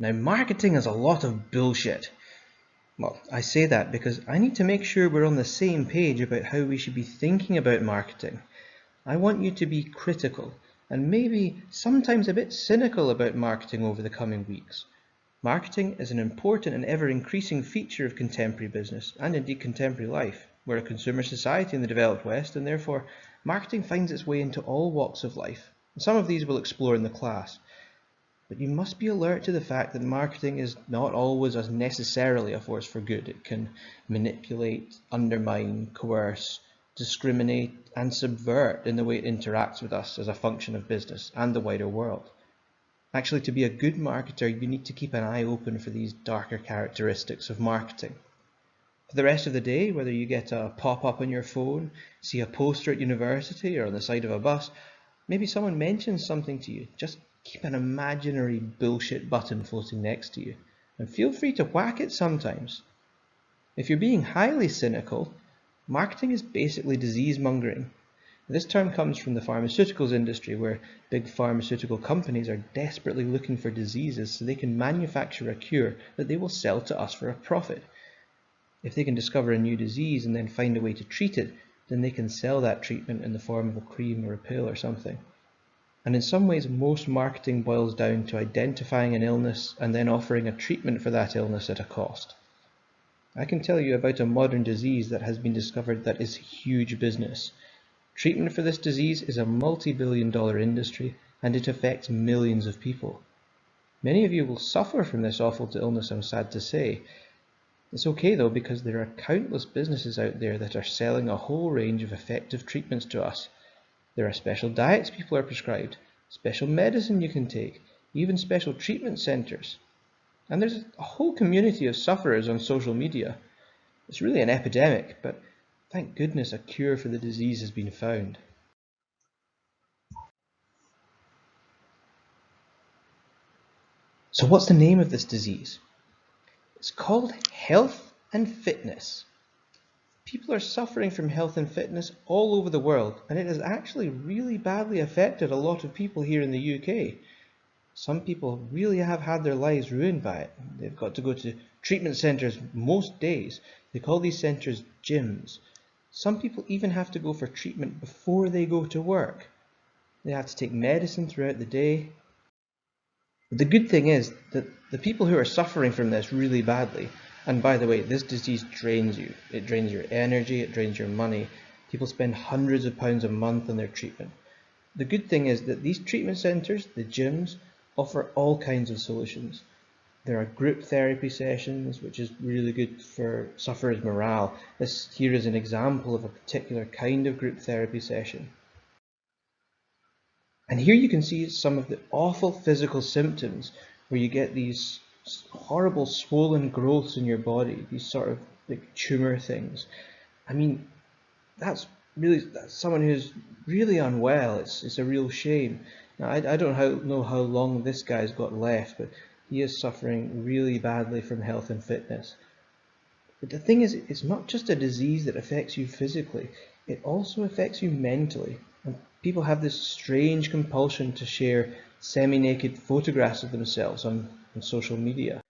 Now, marketing is a lot of bullshit. Well, I say that because I need to make sure we're on the same page about how we should be thinking about marketing. I want you to be critical and maybe sometimes a bit cynical about marketing over the coming weeks. Marketing is an important and ever-increasing feature of contemporary business and indeed contemporary life. We're a consumer society in the developed West, and therefore marketing finds its way into all walks of life. Some of these we'll explore in the class. But you must be alert to the fact that marketing is not always as necessarily a force for good. It can manipulate, undermine, coerce, discriminate, and subvert in the way it interacts with us as a function of business and the wider world. Actually, to be a good marketer, you need to keep an eye open for these darker characteristics of marketing. For the rest of the day, whether you get a pop-up on your phone, see a poster at university or on the side of a bus, maybe someone mentions something to you, just keep an imaginary bullshit button floating next to you, and feel free to whack it sometimes. If you're being highly cynical, marketing is basically disease mongering. This term comes from the pharmaceuticals industry, where big pharmaceutical companies are desperately looking for diseases so they can manufacture a cure that they will sell to us for a profit. If they can discover a new disease and then find a way to treat it, then they can sell that treatment in the form of a cream or a pill or something. And in some ways, most marketing boils down to identifying an illness and then offering a treatment for that illness at a cost. I can tell you about a modern disease that has been discovered that is huge business. Treatment for this disease is a multi-billion-dollar industry, and it affects millions of people. Many of you will suffer from this awful illness, I'm sad to say. It's okay though, because there are countless businesses out there that are selling a whole range of effective treatments to us. There are special diets people are prescribed, special medicine you can take, even special treatment centers. And there's a whole community of sufferers on social media. It's really an epidemic, but thank goodness a cure for the disease has been found. So what's the name of this disease? It's called health and fitness. People are suffering from health and fitness all over the world, and it has actually really badly affected a lot of people here in the UK. Some people really have had their lives ruined by it. They've got to go to treatment centres most days. They call these centres gyms. Some people even have to go for treatment before they go to work. They have to take medicine throughout the day. But the good thing is that the people who are suffering from this really badly, and by the way, this disease drains you. It drains your energy, it drains your money. People spend hundreds of pounds a month on their treatment. The good thing is that these treatment centres, the gyms, offer all kinds of solutions. There are group therapy sessions, which is really good for sufferers' morale. This here is an example of a particular kind of group therapy session. And here you can see some of the awful physical symptoms where you get these horrible swollen growths in your body, these sort of big tumor things. I mean, that's someone who's really unwell. It's a real shame. Now, I don't know how long this guy's got left, but he is suffering really badly from health and fitness. But the thing is, it's not just a disease that affects you physically, it also affects you mentally. And people have this strange compulsion to share semi-naked photographs of themselves on social media.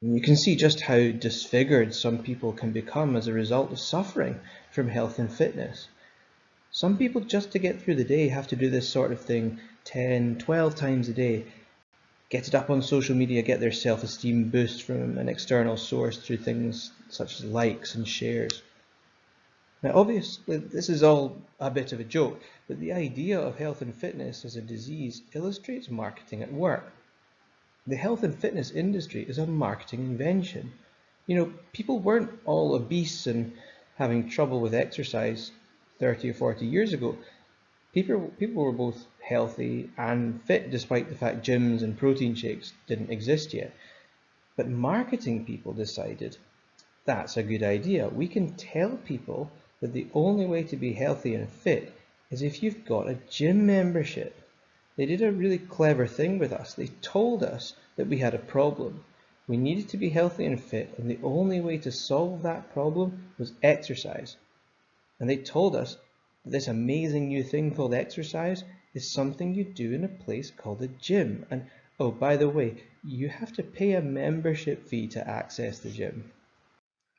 And you can see just how disfigured some people can become as a result of suffering from health and fitness. Some people, just to get through the day, have to do this sort of thing 10, 12 times a day. Get it up on social media, get their self-esteem boost from an external source through things such as likes and shares. Now obviously this is all a bit of a joke, but the idea of health and fitness as a disease illustrates marketing at work. The health and fitness industry is a marketing invention. You know, people weren't all obese and having trouble with exercise 30 or 40 years ago. People were both healthy and fit despite the fact gyms and protein shakes didn't exist yet. But marketing people decided that's a good idea. We can tell people that the only way to be healthy and fit is if you've got a gym membership. They did a really clever thing with us. They told us that we had a problem. We needed to be healthy and fit, and the only way to solve that problem was exercise. And they told us that this amazing new thing called exercise is something you do in a place called a gym. And Oh, by the way, you have to pay a membership fee to access the gym.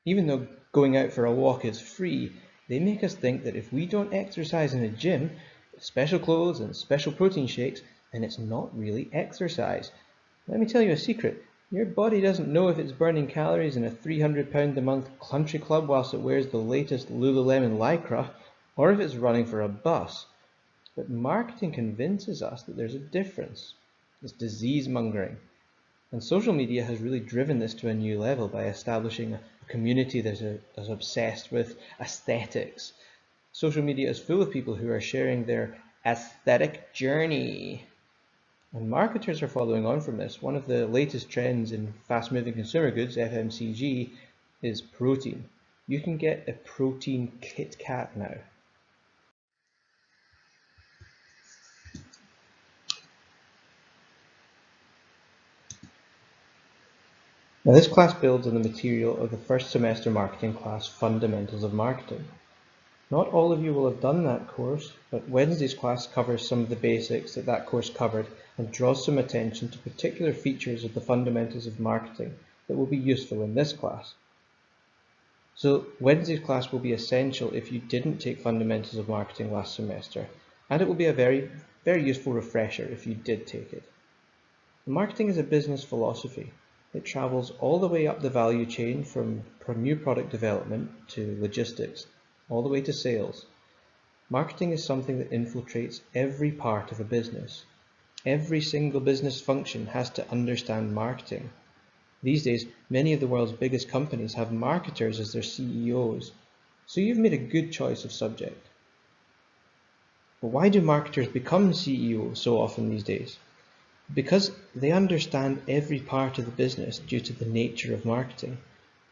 Even though going out for a walk is free, they make us think that if we don't exercise in a gym, with special clothes and special protein shakes, then it's not really exercise. Let me tell you a secret. Your body doesn't know if it's burning calories in a £300 a month country club whilst it wears the latest Lululemon Lycra, or if it's running for a bus. But marketing convinces us that there's a difference. It's disease mongering. And social media has really driven this to a new level by establishing a community that is obsessed with aesthetics. Social media is full of people who are sharing their aesthetic journey. And marketers are following on from this. One of the latest trends in fast-moving consumer goods, FMCG, is protein. You can get a protein Kit Kat now. Now this class builds on the material of the first semester marketing class, Fundamentals of Marketing. Not all of you will have done that course, but Wednesday's class covers some of the basics that course covered and draws some attention to particular features of the fundamentals of marketing that will be useful in this class. So Wednesday's class will be essential if you didn't take fundamentals of marketing last semester, and it will be a very, very useful refresher if you did take it. Marketing is a business philosophy. It travels all the way up the value chain from new product development to logistics, all the way to sales. Marketing is something that infiltrates every part of a business. Every single business function has to understand marketing. These days, many of the world's biggest companies have marketers as their CEOs, so you've made a good choice of subject. But why do marketers become CEOs so often these days? Because they understand every part of the business due to the nature of marketing.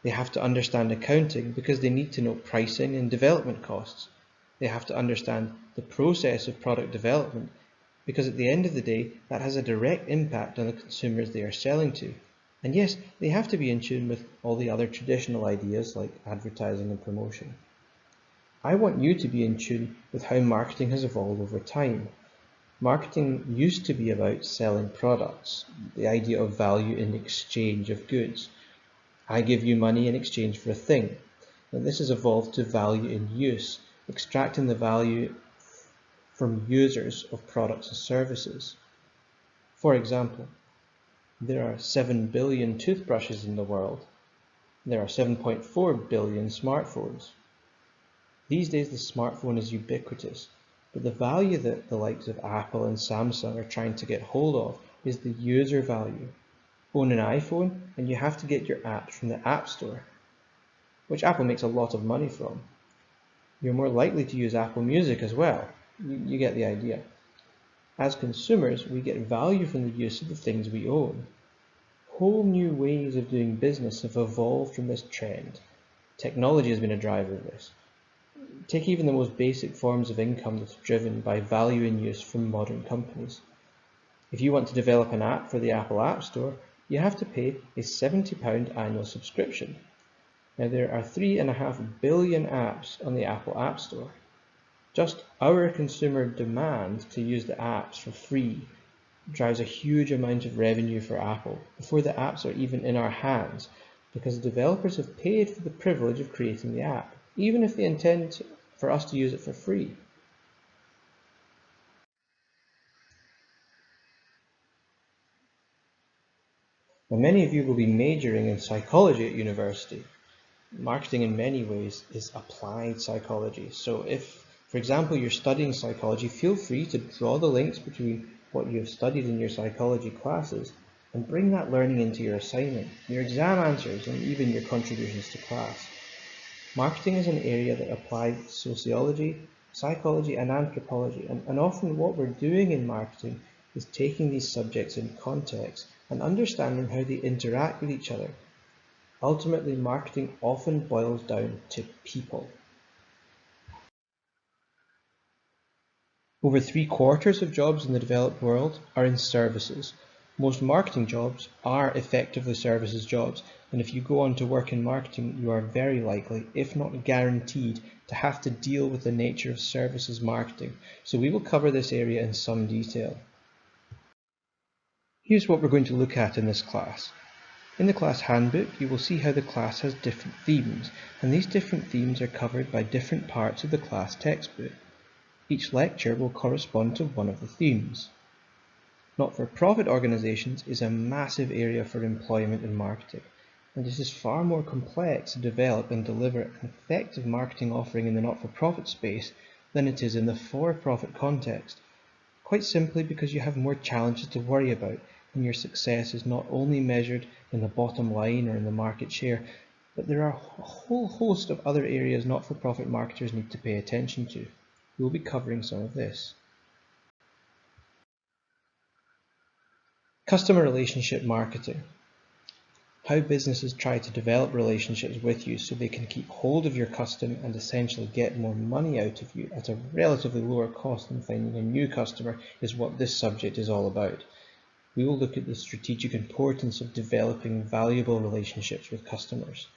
They have to understand accounting because they need to know pricing and development costs. They have to understand the process of product development because at the end of the day, that has a direct impact on the consumers they are selling to. And yes, they have to be in tune with all the other traditional ideas like advertising and promotion. I want you to be in tune with how marketing has evolved over time. Marketing used to be about selling products, the idea of value in exchange of goods. I give you money in exchange for a thing. And this has evolved to value in use, extracting the value from users of products and services. For example, there are 7 billion toothbrushes in the world. There are 7.4 billion smartphones. These days the smartphone is ubiquitous. But the value that the likes of Apple and Samsung are trying to get hold of is the user value. Own an iPhone and you have to get your apps from the App Store, which Apple makes a lot of money from. You're more likely to use Apple Music as well. You get the idea. As consumers, we get value from the use of the things we own. Whole new ways of doing business have evolved from this trend. Technology has been a driver of this. Take even the most basic forms of income that's driven by value in use from modern companies. If you want to develop an app for the Apple App Store, you have to pay a £70 annual subscription. Now there are 3.5 billion apps on the Apple App Store. Just our consumer demand to use the apps for free drives a huge amount of revenue for Apple before the apps are even in our hands, because the developers have paid for the privilege of creating the app, even if they intend for us to use it for free. Now, many of you will be majoring in psychology at university. Marketing in many ways is applied psychology. So if, for example, you're studying psychology, feel free to draw the links between what you have studied in your psychology classes and bring that learning into your assignment, your exam answers, and even your contributions to class. Marketing is an area that applies sociology, psychology, and anthropology, and often what we're doing in marketing is taking these subjects in context and understanding how they interact with each other. Ultimately, marketing often boils down to people. Over 3/4 of jobs in the developed world are in services. Most marketing jobs are effectively services jobs, and if you go on to work in marketing, you are very likely, if not guaranteed, to have to deal with the nature of services marketing. So we will cover this area in some detail. Here's what we're going to look at in this class. In the class handbook, you will see how the class has different themes, and these different themes are covered by different parts of the class textbook. Each lecture will correspond to one of the themes. Not-for-profit organisations is a massive area for employment and marketing, and it is far more complex to develop and deliver an effective marketing offering in the not-for-profit space than it is in the for-profit context, quite simply because you have more challenges to worry about, and your success is not only measured in the bottom line or in the market share, but there are a whole host of other areas not-for-profit marketers need to pay attention to. We will be covering some of this. Customer relationship marketing. How businesses try to develop relationships with you so they can keep hold of your custom and essentially get more money out of you at a relatively lower cost than finding a new customer is what this subject is all about. We will look at the strategic importance of developing valuable relationships with customers.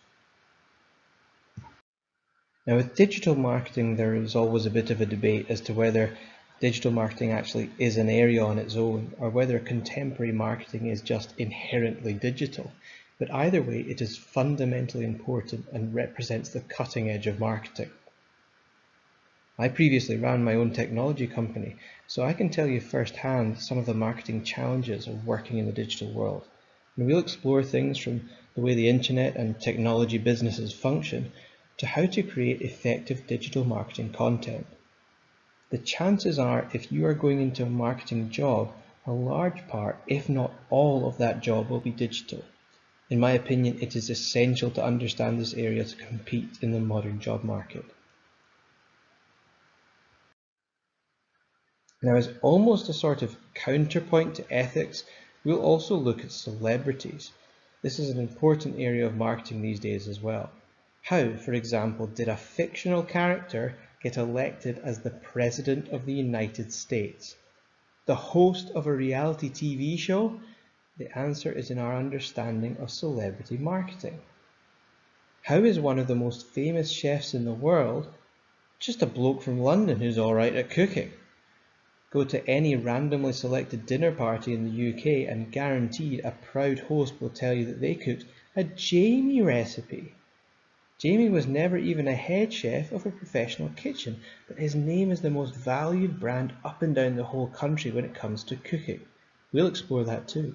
Now, with digital marketing, there is always a bit of a debate as to whether digital marketing actually is an area on its own, or whether contemporary marketing is just inherently digital. But either way, it is fundamentally important and represents the cutting edge of marketing. I previously ran my own technology company, so I can tell you firsthand some of the marketing challenges of working in the digital world. And we'll explore things from the way the internet and technology businesses function to how to create effective digital marketing content. The chances are, if you are going into a marketing job, a large part, if not all of that job will be digital. In my opinion, it is essential to understand this area to compete in the modern job market. Now, as almost a sort of counterpoint to ethics, we'll also look at celebrities. This is an important area of marketing these days as well. How, for example, did a fictional character get elected as the President of the United States? The host of a reality TV show? The answer is in our understanding of celebrity marketing. How is one of the most famous chefs in the world just a bloke from London who's alright at cooking? Go to any randomly selected dinner party in the UK and guaranteed a proud host will tell you that they cooked a Jamie recipe. Jamie was never even a head chef of a professional kitchen, but his name is the most valued brand up and down the whole country when it comes to cooking. We'll explore that too.